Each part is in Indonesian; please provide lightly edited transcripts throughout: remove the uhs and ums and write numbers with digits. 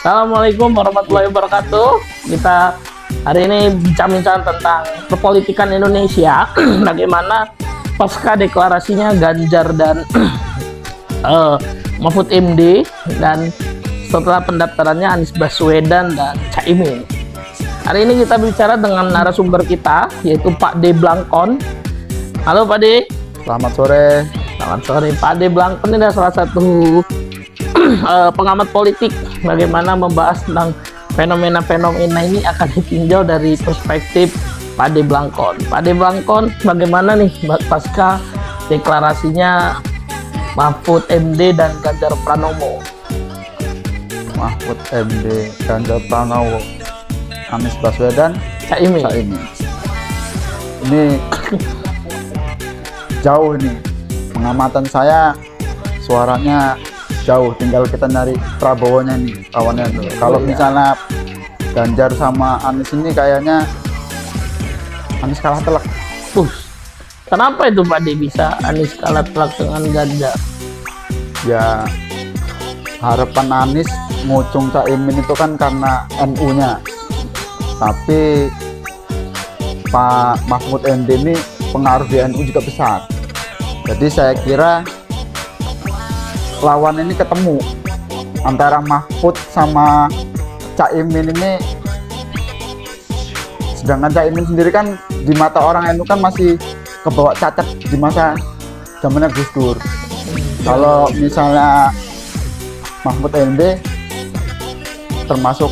Assalamualaikum warahmatullahi wabarakatuh. Kita hari ini bincang-bincang tentang perpolitikan Indonesia. Bagaimana pasca deklarasinya Ganjar dan Mahfud MD, dan setelah pendaftarannya Anies Baswedan dan Caimin. Hari ini kita bicara dengan narasumber kita, yaitu Pak D. Blangkon. Halo Pak D. Selamat sore. Selamat sore. Pak D. Blangkon ini adalah salah satu pengamat politik. Bagaimana membahas tentang fenomena-fenomena ini akan ditinjau dari perspektif Pak D. Blangkon. Pak D. Blangkon, bagaimana nih pasca deklarasinya Mahfud MD dan Ganjar Pranowo? Mahfud MD, Ganjar Pranowo, Anies Baswedan, Caimin. Ini jauh nih, pengamatan saya suaranya jauh, tinggal kita nyari Prabowo-nya nih, lawannya dulu. Kalau misalnya Ganjar sama Anies ini kayaknya Anies kalah telak. Kenapa itu Pak D bisa Anies kalah telak dengan Ganjar? Ya, harapan Anies ngusung Caimin itu kan karena NU-nya. Tapi Pak Mahfud MD ini pengaruh di NU juga besar. Jadi saya kira lawan ini ketemu antara Mahfud sama Caimin ini. Sedangkan Caimin sendiri kan di mata orang NU kan masih kebawa cacat di masa zamannya Gus Dur. Kalau misalnya Mahfud MD termasuk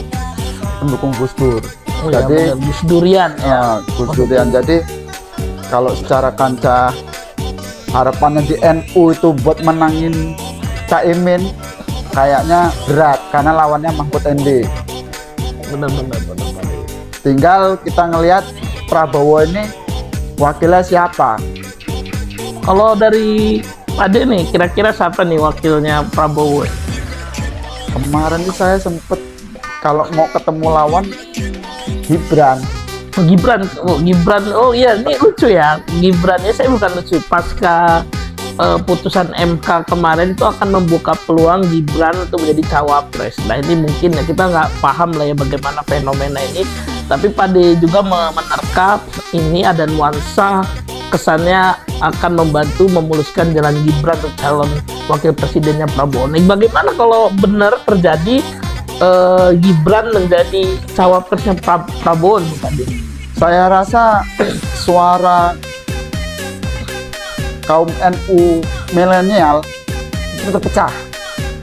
pendukung Gus Dur. Jadi Gus Durian ya. Gus Durian. Jadi kalau secara kancah harapannya di NU itu buat menangin Caimin kayaknya berat karena lawannya Mahfud MD. Benar. Tinggal kita ngelihat Prabowo ini wakilnya siapa. Kalau dari Pak D nih, kira-kira siapa nih wakilnya Prabowo? Kemarin sih saya sempet kalau mau ketemu lawan Gibran. Gibran. Oh iya, ini lucu ya. Gibrannya saya bukan lucu. Pasca putusan MK kemarin itu akan membuka peluang Gibran untuk menjadi cawapres. Nah ini mungkin ya, kita nggak paham lah ya bagaimana fenomena ini. Tapi Pak D juga menerka ini ada nuansa kesannya akan membantu memuluskan jalan Gibran untuk calon wakil presidennya Prabowo. Nah, bagaimana kalau benar terjadi Gibran menjadi cawapresnya Prabowo tadi? Saya rasa suara kaum NU milenial itu terpecah,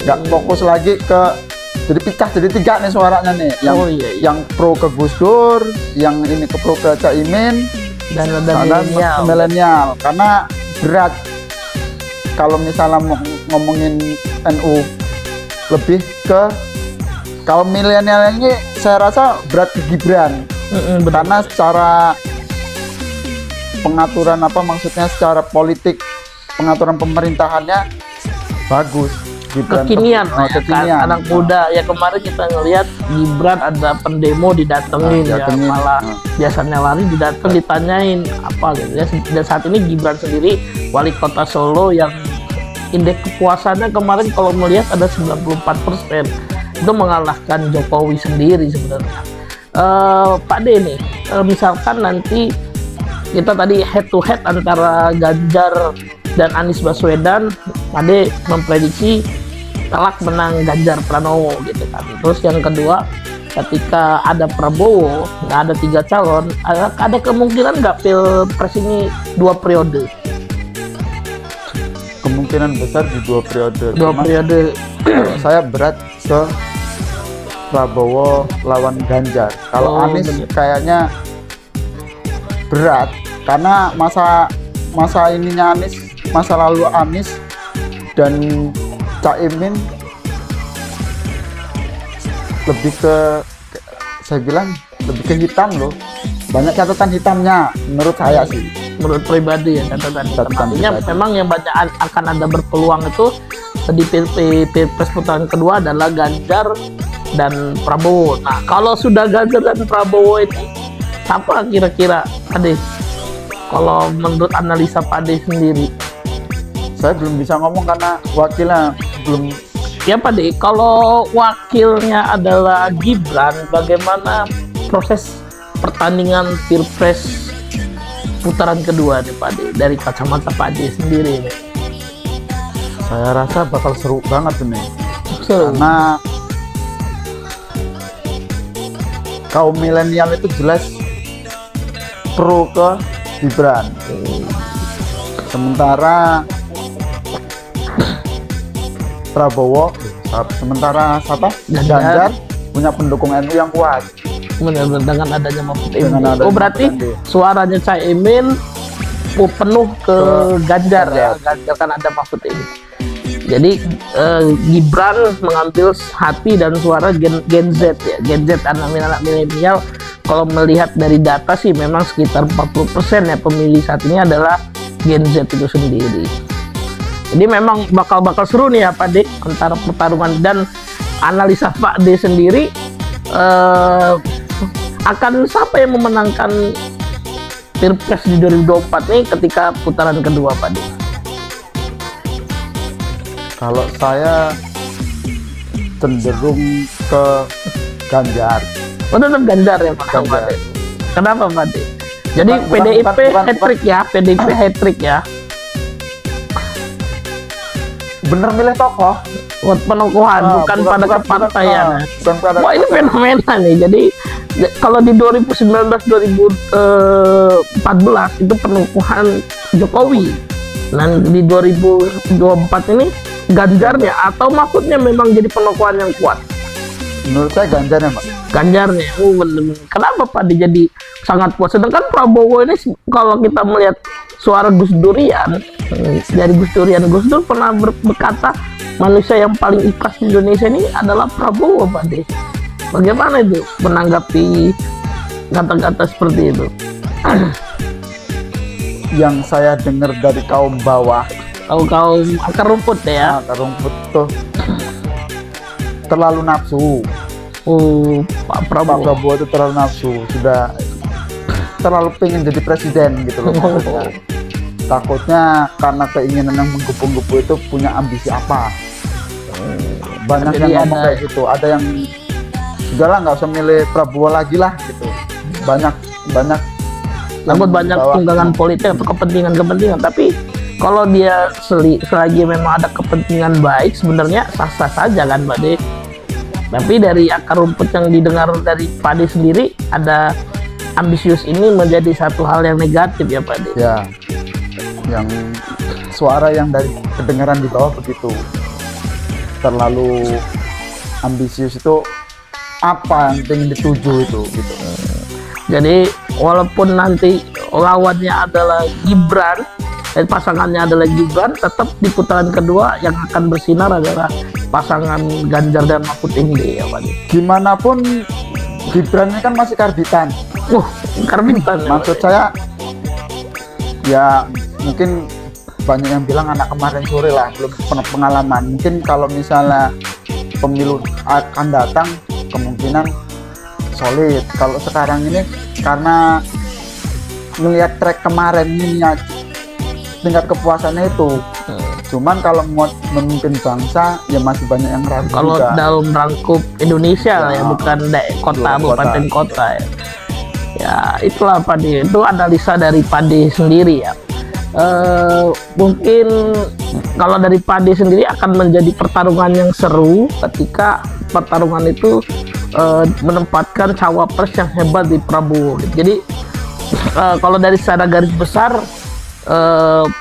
nggak fokus lagi ke, jadi pecah jadi tiga nih suaranya nih, yang pro ke Gus Dur, yang ini ke pro ke Caimin, dan milenial. Karena berat kalau misalnya ngomongin NU, lebih ke kalau milenial ini saya rasa berat ke Gibran. Karena secara pengaturan maksudnya secara politik, pengaturan pemerintahannya bagus. Gibran kekinian. Anak muda ya, kemarin kita ngelihat Gibran ada pendemo didatengin malah biasanya lari didateng ditanyain apa gitu ya. Dan saat ini Gibran sendiri wali kota Solo yang indeks kepuasannya kemarin kalau melihat ada 94%. Itu mengalahkan Jokowi sendiri sebenarnya. Pak D nih, misalkan nanti kita tadi head to head antara Ganjar dan Anies Baswedan, Pak D memprediksi telak menang Ganjar Pranowo gitu kan. Terus yang kedua, ketika ada Prabowo, nggak ada 3 calon, ada kemungkinan nggak pilpres ini 2 periode? Kemungkinan besar di 2 periode. 2 periode. Saya berat ke Prabowo lawan Ganjar. Kalau Anies kayaknya berat karena masa ininya Anies, masa lalu Anies dan Caimin lebih ke, saya bilang lebih ke hitam loh. Banyak catatan hitamnya menurut saya sih. Menurut pribadi ya, catatan hitam. Memang yang banyak akan ada berpeluang itu di pilpres putaran kedua adalah Ganjar dan Prabowo. Nah, kalau sudah Ganjar dan Prabowo ini, siapa kira-kira Pak D? Kalau menurut analisa Pak D sendiri? Saya belum bisa ngomong karena wakilnya belum Ya Pak De, kalau wakilnya adalah Gibran, bagaimana proses pertandingan Pilpres putaran kedua nih Pak De, dari kacamata Pak De sendiri nih? Saya rasa bakal seru banget ini. Seru. Karena kaum milenial itu jelas pro ke Gibran. Sementara siapa? Ganjar punya pendukung NU yang kuat. Benar-benar dengan adanya Mahfud Dengan MD. adanya Oh berarti Mahfud MD. suaranya Caimin penuh ke Ganjar ya, Ganjar kan ada Mahfud MD. Jadi Gibran mengambil hati dan suara Gen Z ya, Gen Z anak milenial. Kalau melihat dari data sih memang sekitar 40% ya pemilih saat ini adalah Gen Z itu sendiri. Jadi memang bakal seru nih ya Pak De antara pertarungan, dan analisa Pak De sendiri akan siapa yang memenangkan Pilpres di 2024 nih ketika putaran kedua Pak De? Kalau saya cenderung ke Ganjar. Oh tetap Ganjar ya Pak Ganjar. De. Kenapa Pak De? Jadi Bukan- PDIP bukan- hat-trick ya, PDIP hat-trick ya. Bener milih tokoh. Buat penokohan, bukan pada kepartaian. Bukan pada Wah ini fenomena nih. Jadi kalau di 2019-2014 itu penokohan Jokowi. Dan di 2024 ini Ganjarnya atau Mahfudnya memang jadi penokohan yang kuat. Menurut saya Ganjar ya Pak. Ganjarnya, bener-bener. Kenapa Pak dia jadi sangat kuat? Sedangkan Prabowo ini kalau kita melihat suara Gus Durian, dari Gus Dur pernah berkata manusia yang paling ikhlas di Indonesia ini adalah Prabowo Pak De. Bagaimana itu menanggapi kata-kata seperti itu? Yang saya dengar dari kaum bawah, Kaum akar rumput ya. akar rumput tuh terlalu nafsu. Pak Pak Prabowo. Prabowo itu terlalu nafsu, sudah terlalu pengen jadi presiden gitu loh maksudnya. Takutnya karena keinginan yang menggebu-gebu itu punya ambisi apa. Banyak Jadi yang ngomong ada- kayak gitu, ada yang sudahlah nggak usah milih Prabowo lagi lah gitu. Banyak Takut banyak bawah. tunggangan politik atau kepentingan. Tapi kalau dia selagi memang ada kepentingan baik, sebenarnya sah-sah saja kan Pak De. Tapi dari akar rumput yang didengar dari Pak De sendiri, ada ambisius ini menjadi satu hal yang negatif ya Pak De. Ya, yang suara yang dari kedengaran di bawah begitu, terlalu ambisius itu apa yang ingin dituju itu gitu. Jadi walaupun nanti lawannya adalah Gibran, pasangannya adalah Gibran, tetap di putaran kedua yang akan bersinar adalah pasangan Ganjar dan Mahfud MD ya Pak De. Gimana pun Gibran ini kan masih karbitan. Karbitan ya, Maksud Pak De. saya ya mungkin banyak yang bilang anak kemarin sore lah, belum pernah pengalaman. Mungkin kalau misalnya pemilu akan datang kemungkinan solid. Kalau sekarang ini karena melihat track kemarin ini tingkat kepuasannya itu. Cuman kalau mau memimpin bangsa ya masih banyak yang ragu Kalau juga. dalam rangkup Indonesia lah ya, Ya, bukan kota, luar kabupaten kota. kota ya. Ya itulah Pak De, itu analisa dari Pak De sendiri ya. Mungkin kalau dari Pak De sendiri akan menjadi pertarungan yang seru ketika pertarungan itu menempatkan cawapres yang hebat di Prabowo. Jadi kalau dari secara garis besar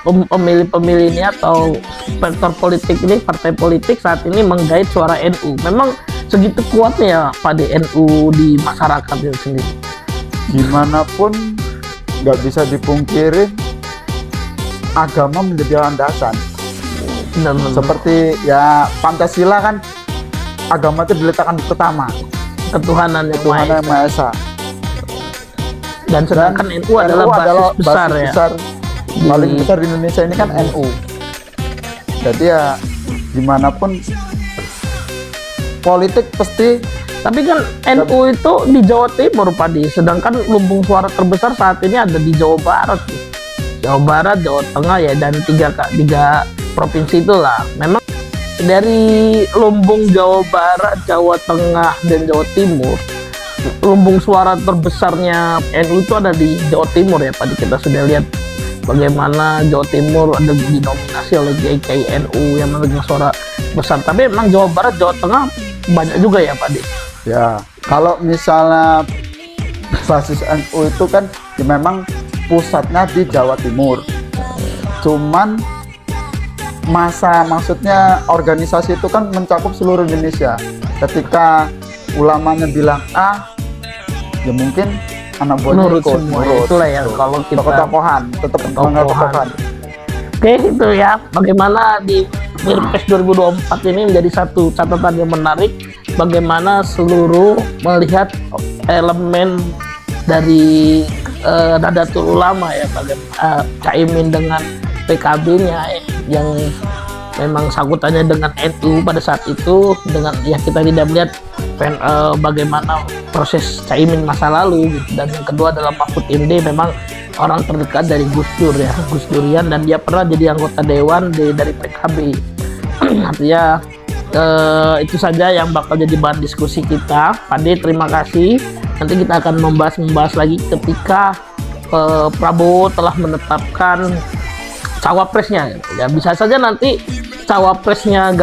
pemilih-pemilih ini atau faktor politik ini, partai politik saat ini menggait suara NU. Memang segitu kuatnya ya Pak De NU di masyarakat itu sendiri. Gimana pun nggak bisa dipungkiri agama menjadi landasan. Benar-benar. Seperti ya Pancasila kan agama itu diletakkan pertama, Ketuhanan yang Tuhan Maha yang Maha Esa. Dan sedangkan NU adalah basis besar ya. Paling besar di Indonesia ini kan NU. Jadi ya gimana pun politik pasti. Tapi kan NU itu di Jawa Timur Pak De, sedangkan lumbung suara terbesar saat ini ada di Jawa Barat. Jawa Barat, Jawa Tengah ya, dan tiga provinsi itulah. Memang dari lumbung Jawa Barat, Jawa Tengah, dan Jawa Timur, lumbung suara terbesarnya NU itu ada di Jawa Timur ya Pak. Kita sudah lihat bagaimana Jawa Timur ada dinominasi oleh GKI NU yang memegang suara besar. Tapi memang Jawa Barat, Jawa Tengah banyak juga ya Pak De. Ya, kalau misalnya basis NU itu kan ya memang pusatnya di Jawa Timur. Cuman maksudnya organisasi itu kan mencakup seluruh Indonesia. Ketika ulamanya bilang A, ya mungkin anak buahnya Nurut ikut, semua. nurut. Itulah ya kalau kita Tokoh-tokohan, tetap tokoh-tokohan. Oke, itu ya bagaimana di Pilpres 2024 ini menjadi satu catatan yang menarik, bagaimana seluruh melihat elemen dari Nahdlatul Ulama ya, bagaimana Caimin dengan PKB-nya yang memang sangkutannya dengan NU pada saat itu, dengan ya kita tidak melihat bagaimana proses Caimin masa lalu gitu. Dan yang kedua adalah Mahfud MD, memang orang terdekat dari Gus Dur ya, Gus Durian, dan dia pernah jadi anggota dewan dari PKB. Artinya itu saja yang bakal jadi bahan diskusi kita. Pak De, terima kasih. Nanti kita akan membahas lagi ketika Prabowo telah menetapkan cawapresnya ya. Bisa saja nanti cawapresnya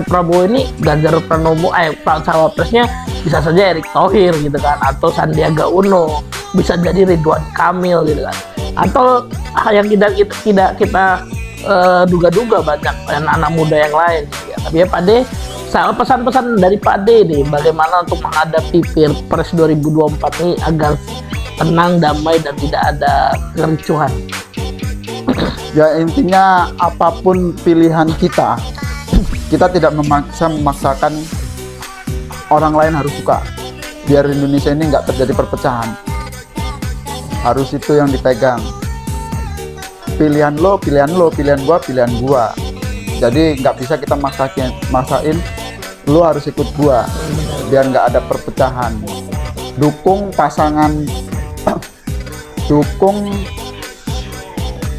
Prabowo ini Ganjar Pranowo, cawapresnya bisa saja Erick Thohir gitu kan, atau Sandiaga Uno, bisa jadi Ridwan Kamil gitu kan, atau yang tidak kita duga-duga banyak anak-anak muda yang lain gitu ya. Tapi ya Pak De, pesan-pesan dari Pak De nih, bagaimana untuk menghadapi Pilpres 2024 ini agar tenang, damai, dan tidak ada kericuhan. Ya intinya apapun pilihan kita tidak memaksakan orang lain harus suka. Biar Indonesia ini nggak terjadi perpecahan. Harus itu yang dipegang. Pilihan lo, pilihan gua. Jadi nggak bisa kita maksain lo harus ikut gua. Biar nggak ada perpecahan. Dukung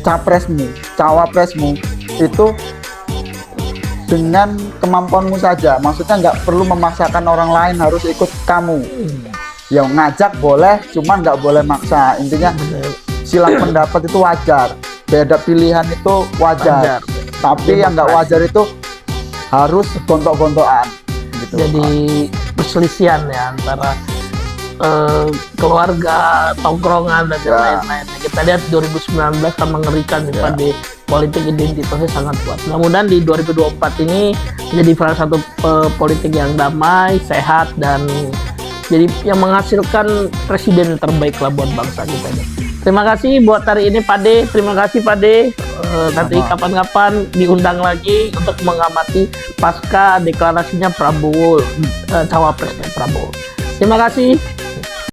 cawapresmu itu dengan kemampuanmu saja. Maksudnya nggak perlu memaksakan orang lain harus ikut kamu. Ya ngajak boleh, cuman nggak boleh maksa. Intinya silang pendapat itu wajar, beda pilihan itu wajar. Tapi yang nggak wajar itu harus gontok-gontokan gitu. Jadi perselisihan ya antara keluarga, tongkrongan, dan lain-lain. Kita lihat 2019 kan mengerikan ya. Di politik identitasnya sangat kuat. Mudah-mudahan di 2024 ini menjadi salah satu politik yang damai, sehat, dan jadi yang menghasilkan presiden terbaik lah buat bangsa kita ini. Terima kasih buat hari ini Pak De. Terima kasih Pak De. Nanti kapan-kapan diundang lagi untuk mengamati pasca deklarasinya Prabowo, cawapresnya Prabowo. Terima kasih.